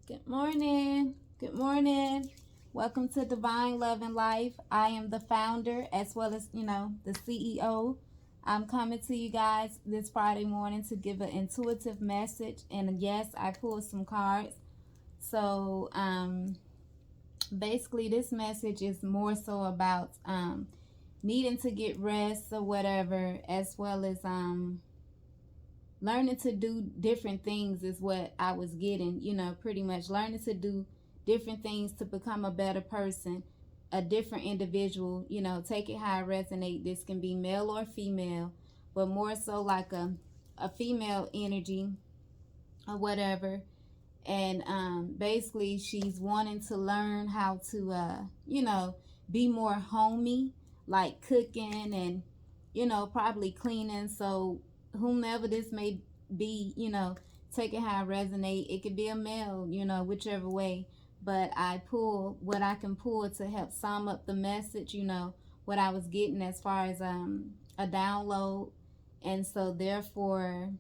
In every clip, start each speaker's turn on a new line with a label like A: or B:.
A: Good morning. Good morning. Welcome to Divine Love and Life. I am the founder as well as, the CEO. I'm coming to you guys this Friday morning to give an intuitive message. And yes, I pulled some cards. So, basically, this message is more so about needing to get rest or whatever, as well as learning to do different things is what I was getting, pretty much learning to do different things to become a better person, a different individual, take it how I resonate. This can be male or female, but more so like a female energy or whatever. And basically she's wanting to learn how to, be more homey, like cooking and, probably cleaning. So whomever this may be, take it how I resonate. It could be a male, whichever way. But I pull what I can pull to help sum up the message, what I was getting as far as a download. And so therefore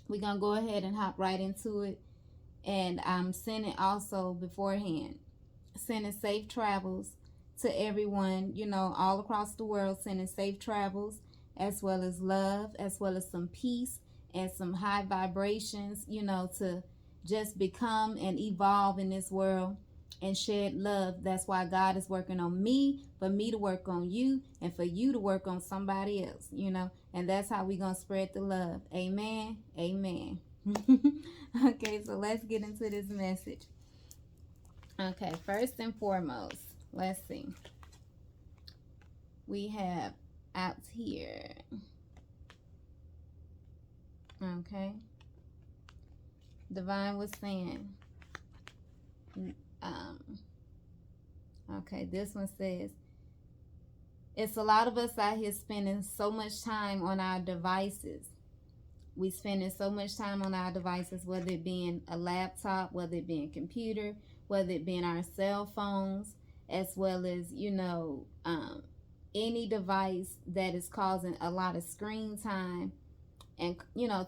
A: we're gonna go ahead and hop right into it. And I'm sending also beforehand, sending safe travels to everyone, all across the world, sending safe travels, as well as love, as well as some peace and some high vibrations, to just become and evolve in this world and shed love. That's why God is working on me, for me to work on you, and for you to work on somebody else, and that's how we're going to spread the love. Amen. Amen. Okay, so let's get into this message. Okay, first and foremost, let's see. We have out here. Okay. Divine was saying, okay, this one says, it's a lot of us out here spending so much time on our devices. We spending so much time on our devices, whether it be in a laptop, whether it be in a computer, whether it be in our cell phones, as well as, any device that is causing a lot of screen time and,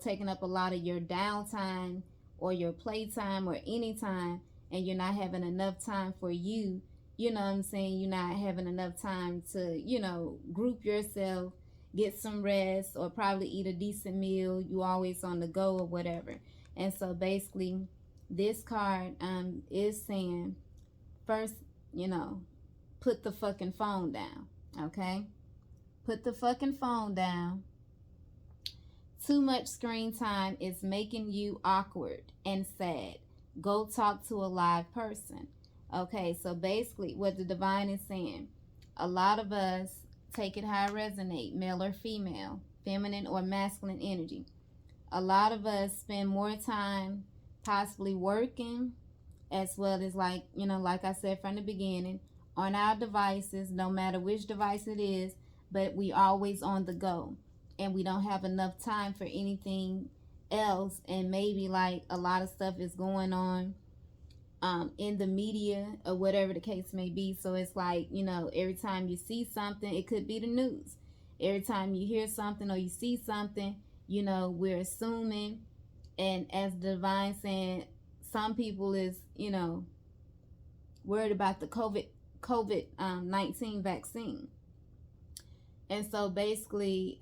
A: taking up a lot of your downtime or your playtime or any time, and you're not having enough time for you. You know what I'm saying? You're not having enough time to, group yourself, get some rest, or probably eat a decent meal. You always on the go or whatever. And so basically this card is saying, first, put the fucking phone down. Okay? Put the fucking phone down. Too much screen time is making you awkward and sad. Go talk to a live person. Okay, so basically what the divine is saying, a lot of us, take it how I resonate, male or female, feminine or masculine energy. A lot of us spend more time possibly working, as well as like I said from the beginning, on our devices, no matter which device it is, but we always on the go. And we don't have enough time for anything else. And maybe like a lot of stuff is going on in the media or whatever the case may be. So it's like, every time you see something, it could be the news. Every time you hear something or you see something, we're assuming. And as the divine saying, some people is, worried about the COVID-19 vaccine. And so basically,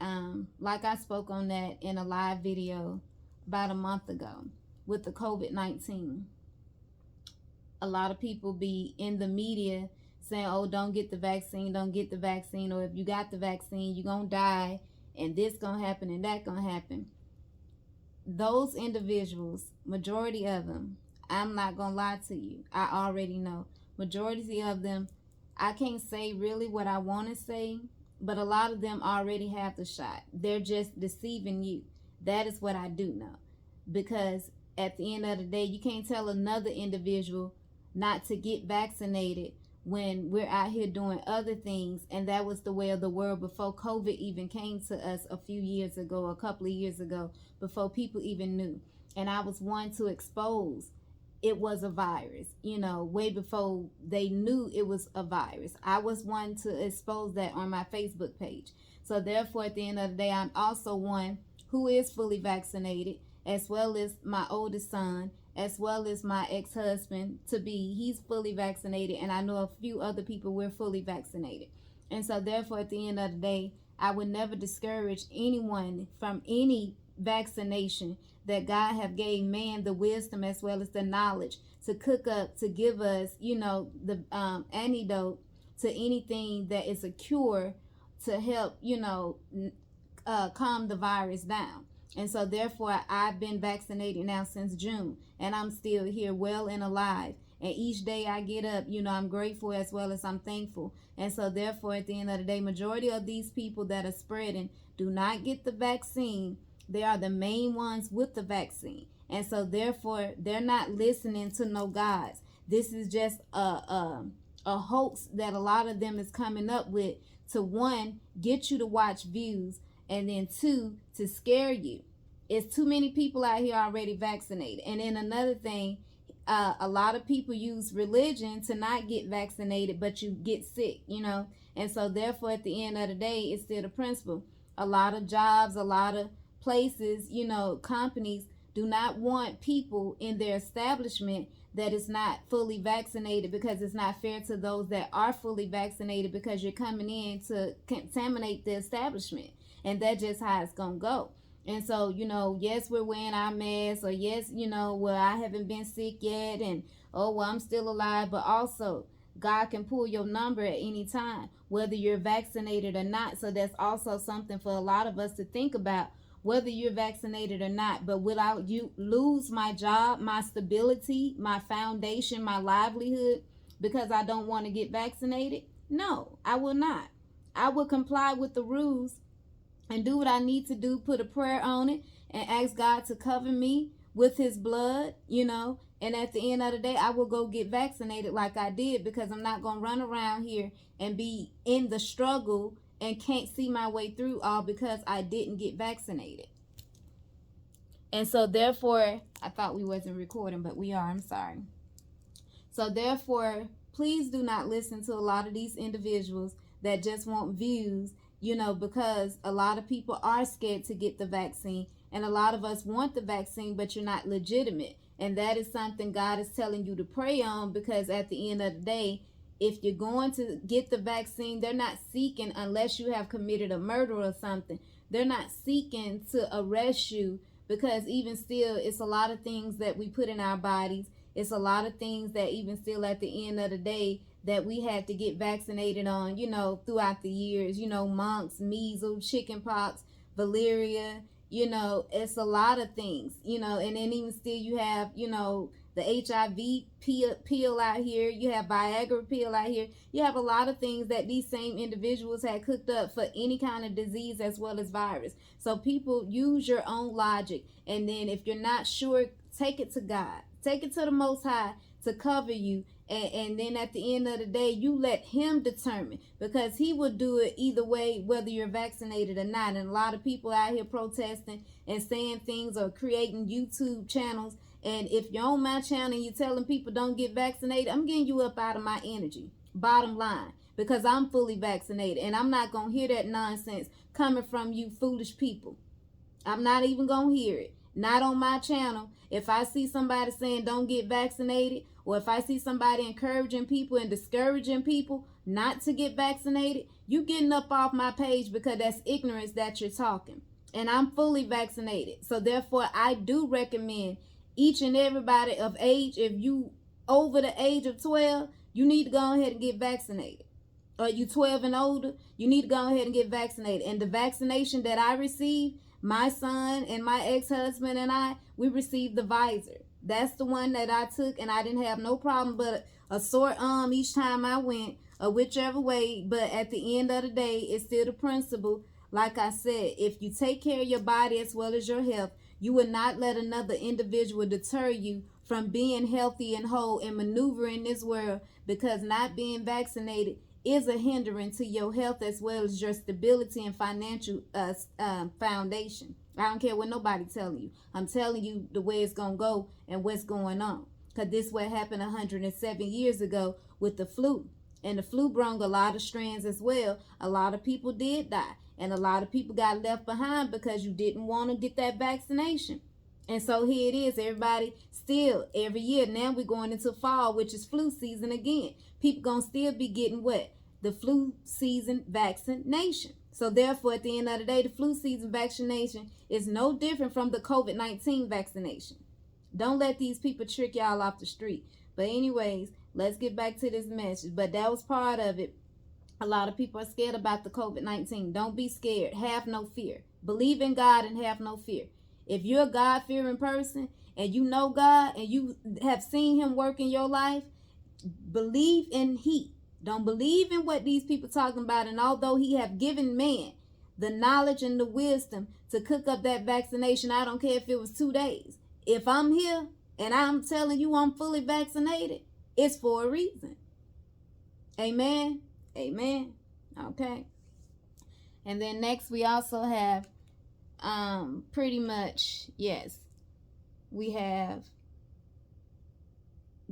A: like I spoke on that in a live video about a month ago with the COVID-19. A lot of people be in the media saying, oh, don't get the vaccine, don't get the vaccine, or if you got the vaccine, you're going to die, and this going to happen, and that going to happen. Those individuals, majority of them, I'm not going to lie to you, I already know, majority of them, I can't say really what I want to say, but a lot of them already have the shot. They're just deceiving you. That is what I do know. Because at the end of the day, you can't tell another individual not to get vaccinated when we're out here doing other things. And that was the way of the world before COVID even came to us a few years ago, a couple of years ago, before people even knew. And I was one to expose it was a virus, way before they knew it was a virus. I was one to expose that on my Facebook page. So therefore, at the end of the day, I'm also one who is fully vaccinated, as well as my oldest son, as well as my ex-husband to be. He's fully vaccinated, and I know a few other people, we're fully vaccinated. And so therefore, at the end of the day, I would never discourage anyone from any vaccination that God have gave man the wisdom as well as the knowledge to cook up, to give us, the antidote to anything that is a cure to help, calm the virus down. And so therefore, I've been vaccinated now since June, and I'm still here well and alive. And each day I get up, I'm grateful as well as I'm thankful. And so therefore, at the end of the day, majority of these people that are spreading do not get the vaccine. They are the main ones with the vaccine. And so therefore, they're not listening to no gods. This is just a hoax that a lot of them is coming up with to, one, get you to watch views, and then two, to scare you. It's too many people out here already vaccinated. And then another thing, a lot of people use religion to not get vaccinated, but you get sick, And so therefore, at the end of the day, it's still the principle. A lot of jobs, a lot of places, companies do not want people in their establishment that is not fully vaccinated, because it's not fair to those that are fully vaccinated, because you're coming in to contaminate the establishment. And that's just how it's going to go. And so, yes, we're wearing our masks, or yes, well, I haven't been sick yet, and oh, well, I'm still alive. But also, God can pull your number at any time, whether you're vaccinated or not. So that's also something for a lot of us to think about, whether you're vaccinated or not. But will I lose my job, my stability, my foundation, my livelihood because I don't want to get vaccinated? No, I will not. I will comply with the rules and do what I need to do, put a prayer on it, and ask God to cover me with his blood, and at the end of the day, I will go get vaccinated like I did, because I'm not going to run around here and be in the struggle and can't see my way through all because I didn't get vaccinated. And so therefore, I thought we wasn't recording, but we are, I'm sorry. So therefore, please do not listen to a lot of these individuals that just want views, because a lot of people are scared to get the vaccine, and a lot of us want the vaccine, but you're not legitimate. And that is something God is telling you to pray on, because at the end of the day, if you're going to get the vaccine, they're not seeking, unless you have committed a murder or something, they're not seeking to arrest you, because even still, it's a lot of things that we put in our bodies. It's a lot of things that even still at the end of the day that we had to get vaccinated on, throughout the years, mumps, measles, chickenpox, malaria, it's a lot of things, and then even still you have, the HIV pill out here, you have Viagra pill out here, you have a lot of things that these same individuals had cooked up for any kind of disease as well as virus. So people, use your own logic, and then if you're not sure, take it to God, take it to the Most High to cover you. And then at the end of the day, you let him determine, because he will do it either way, whether you're vaccinated or not. And a lot of people out here protesting and saying things, or creating YouTube channels. And if you're on my channel and you're telling people don't get vaccinated, I'm getting you up out of my energy, bottom line, because I'm fully vaccinated. And I'm not going to hear that nonsense coming from you foolish people. I'm not even going to hear it. Not on my channel. If I see somebody saying don't get vaccinated, or if I see somebody encouraging people and discouraging people not to get vaccinated, you getting up off my page, because that's ignorance that you're talking. And I'm fully vaccinated. So therefore, I do recommend each and everybody of age, if you over the age of 12, you need to go ahead and get vaccinated. Or you 12 and older, you need to go ahead and get vaccinated. And the vaccination that I received, my son and my ex-husband and I, we received the Pfizer. That's the one that I took, and I didn't have no problem but a sore arm each time I went, or whichever way. But at the end of the day, it's still the principle. Like I said, if you take care of your body as well as your health, you will not let another individual deter you from being healthy and whole and maneuvering this world, because not being vaccinated is a hindrance to your health as well as your stability and financial foundation. I don't care what nobody telling you. I'm telling you the way it's going to go and what's going on. Because this what happened 107 years ago with the flu. And the flu brought a lot of strands as well. A lot of people did die. And a lot of people got left behind because you didn't want to get that vaccination. And so here it is, everybody, still every year. Now we're going into fall, which is flu season again. People gonna still be getting what? The flu season vaccination. So therefore, at the end of the day, the flu season vaccination is no different from the COVID-19 vaccination. Don't let these people trick y'all off the street. But anyways, let's get back to this message. But that was part of it. A lot of people are scared about the COVID-19. Don't be scared. Have no fear. Believe in God and have no fear. If you're a God-fearing person and you know God and you have seen him work in your life, believe in he. Don't believe in what these people talking about. And although he have given man the knowledge and the wisdom to cook up that vaccination, I don't care if it was 2 days. If I'm here and I'm telling you I'm fully vaccinated, it's for a reason. Amen. Amen. Okay. And then next we also have pretty much, yes, we have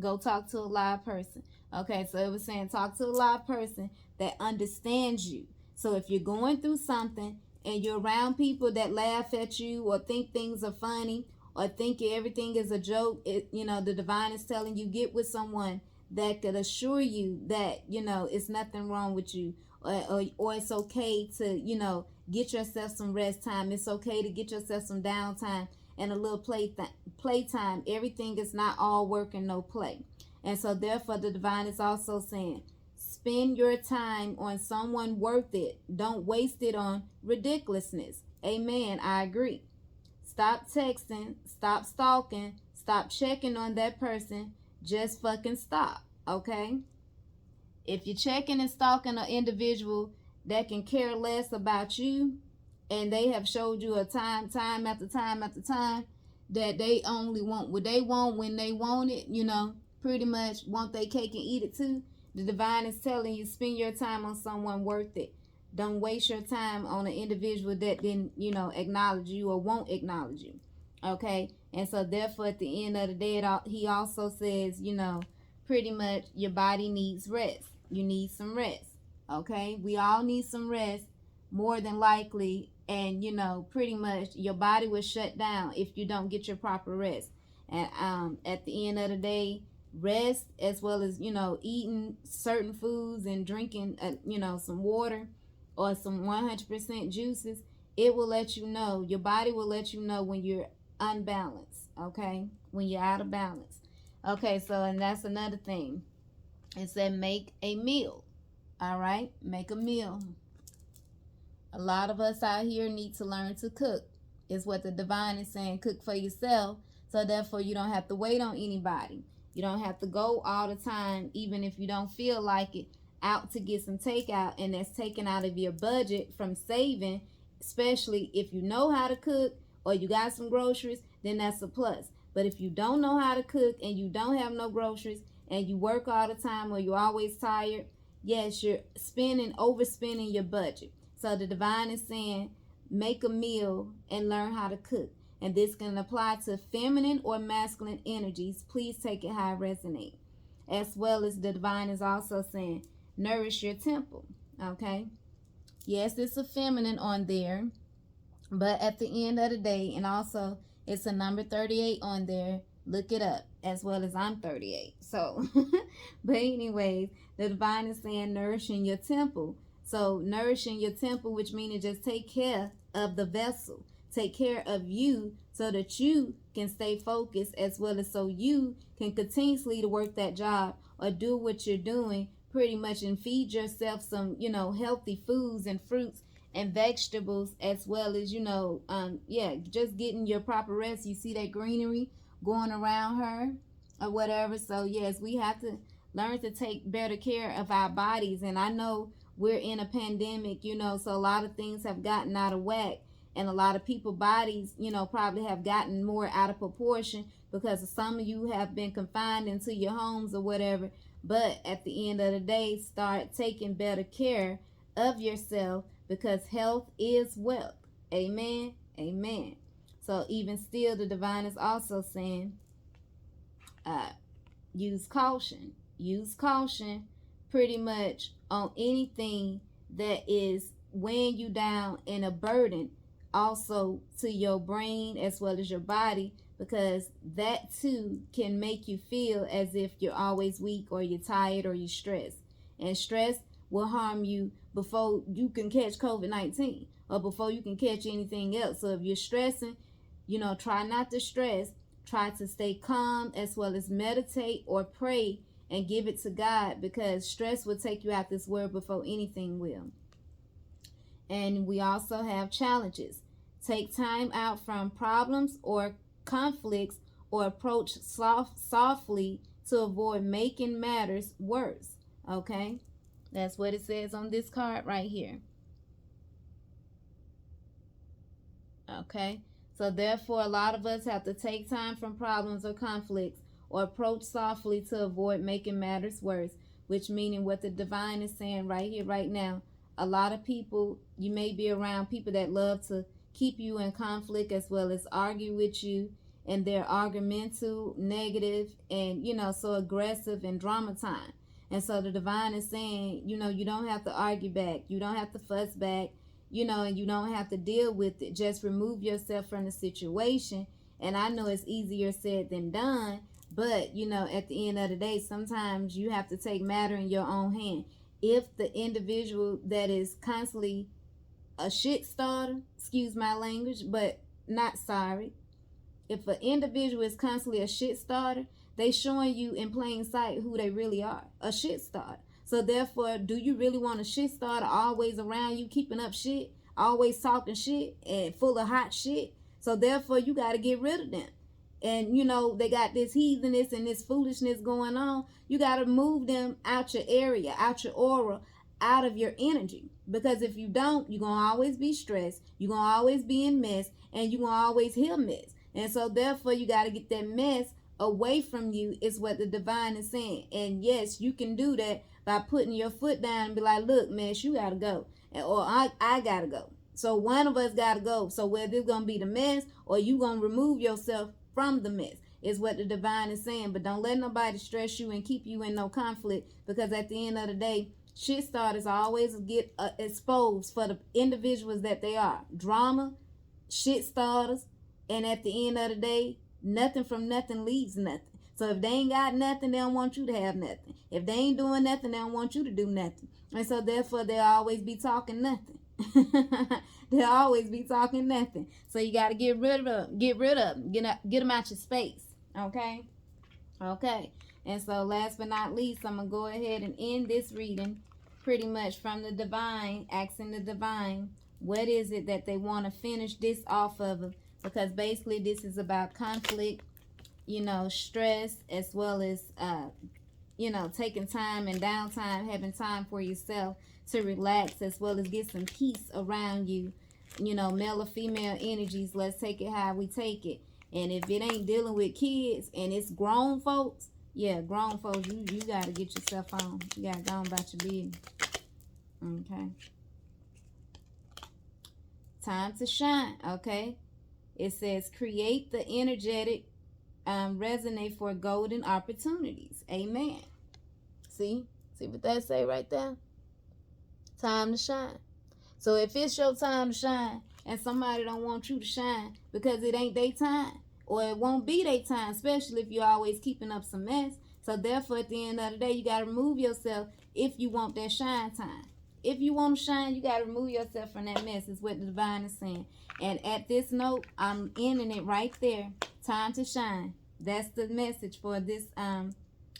A: go talk to a live person. Okay, so it was saying talk to a live person that understands you. So if you're going through something and you're around people that laugh at you or think things are funny or think everything is a joke, the divine is telling you get with someone that could assure you that, it's nothing wrong with you, or it's okay to, get yourself some rest time. It's okay to get yourself some downtime and a little playtime. Everything is not all work and no play. And so therefore the divine is also saying, spend your time on someone worth it. Don't waste it on ridiculousness. Amen. I agree. Stop texting, stop stalking, stop checking on that person. Just fucking stop, okay? If you're checking and stalking an individual that can care less about you, and they have showed you a time after time after time, that they only want what they want when they want it, pretty much want their cake and eat it too, the divine is telling you, spend your time on someone worth it. Don't waste your time on an individual that didn't, acknowledge you or won't acknowledge you. Okay, and so therefore at the end of the day, he also says, pretty much your body needs rest. You need some rest. Okay, we all need some rest, more than likely, and pretty much your body will shut down if you don't get your proper rest. And at the end of the day, rest as well as eating certain foods and drinking some water or some 100% juices, it will let you know, your body will let you know when you're unbalanced, okay, when you're out of balance. Okay, so and that's another thing. It said make a meal. All right, make a meal. A lot of us out here need to learn to cook, is what the divine is saying. Cook for yourself, so therefore you don't have to wait on anybody. You don't have to go all the time, even if you don't feel like it, out to get some takeout, and that's taken out of your budget from saving. Especially if you know how to cook or you got some groceries, then that's a plus. But if you don't know how to cook and you don't have no groceries and you work all the time or you're always tired, yes, you're overspending your budget. So the divine is saying, make a meal and learn how to cook. And this can apply to feminine or masculine energies. Please take it how it resonates. As well as the divine is also saying, nourish your temple. Okay. Yes, it's a feminine on there, but at the end of the day, and also it's a number 38 on there. Look it up, as well as I'm 38. So, but anyways, the divine is saying nourishing your temple. So nourishing your temple, which means just take care of the vessel. Take care of you so that you can stay focused, as well as so you can continuously to work that job or do what you're doing pretty much, and feed yourself some, healthy foods and fruits and vegetables, as well as, just getting your proper rest. You see that greenery going around her or whatever. So yes, we have to learn to take better care of our bodies. And I know we're in a pandemic, so a lot of things have gotten out of whack, and a lot of people's bodies, probably have gotten more out of proportion because some of you have been confined into your homes or whatever. But at the end of the day, start taking better care of yourself, because health is wealth. Amen. Amen. So even still, the divine is also saying, use caution. Use caution pretty much on anything that is weighing you down and a burden also to your brain as well as your body, because that too can make you feel as if you're always weak or you're tired or you're stressed. And stress will harm you before you can catch COVID-19 or before you can catch anything else. So if you're stressing, try not to stress. Try to stay calm, as well as meditate or pray and give it to God, because stress will take you out this world before anything will. And we also have challenges. Take time out from problems or conflicts, or approach softly to avoid making matters worse. Okay? That's what it says on this card right here. Okay? So therefore, a lot of us have to take time from problems or conflicts, or approach softly to avoid making matters worse, which meaning what the divine is saying right here, right now. A lot of people, you may be around people that love to keep you in conflict, as well as argue with you, and they're argumentative, negative, and so aggressive and dramatized. And so the divine is saying, you don't have to argue back, you don't have to fuss back, and you don't have to deal with it. Just remove yourself from the situation. And I know it's easier said than done, but at the end of the day, sometimes you have to take matter in your own hand. If the individual that is constantly a shit starter, excuse my language, but not sorry, if an individual is constantly a shit starter, they showing you in plain sight who they really are, a shit starter. So therefore, do you really want a shit starter always around you, keeping up shit, always talking shit and full of hot shit? So therefore, you got to get rid of them. And they got this heatheness and this foolishness going on. You got to move them out your area, out your aura, out of your energy. Because if you don't, you're going to always be stressed, you're going to always be in mess, and you're going to always hear mess. And so therefore, you got to get that mess away from you, is what the divine is saying. And yes, you can do that by putting your foot down and be like, look, mess, you got to go. Or I got to go. So one of us got to go. So whether it's going to be the mess or you going to remove yourself from the mess, is what the divine is saying. But don't let nobody stress you and keep you in no conflict, because at the end of the day, shit starters always get exposed for the individuals that they are. Drama, shit starters, and at the end of the day, nothing from nothing leaves nothing. So if they ain't got nothing, they don't want you to have nothing. If they ain't doing nothing, they don't want you to do nothing. And so therefore, they'll always be talking nothing. They'll always be talking nothing. So you got to get rid of them. Get them out your space. Okay? Okay. And so last but not least, I'm going to go ahead and end this reading pretty much from the divine, asking the divine, what is it that they want to finish this off of? Because basically this is about conflict, stress, as well as, taking time and downtime, having time for yourself to relax, as well as get some peace around you. Male or female energies, let's take it how we take it. And if it ain't dealing with kids and it's grown folks, yeah, grown folks, you got to get yourself on. You got to go on about your business. Okay. Time to shine, okay? It says, create the energetic resonate for golden opportunities. Amen. See what that say right there? Time to shine. So if it's your time to shine and somebody don't want you to shine because it ain't their time, or it won't be their time, especially if you're always keeping up some mess. So therefore, at the end of the day, you got to remove yourself if you want that shine time. If you want to shine, you got to remove yourself from that mess, is what the divine is saying. And at this note, I'm ending it right there. Time to shine. That's the message for this.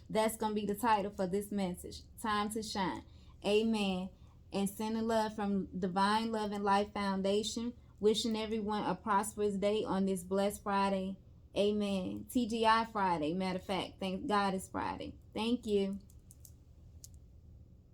A: That's going to be the title for this message. Time to shine. Amen. And sending love from Divine Love and Life Foundation. Wishing everyone a prosperous day on this blessed Friday. Amen. TGI Friday. Matter of fact, thank God it's Friday. Thank you.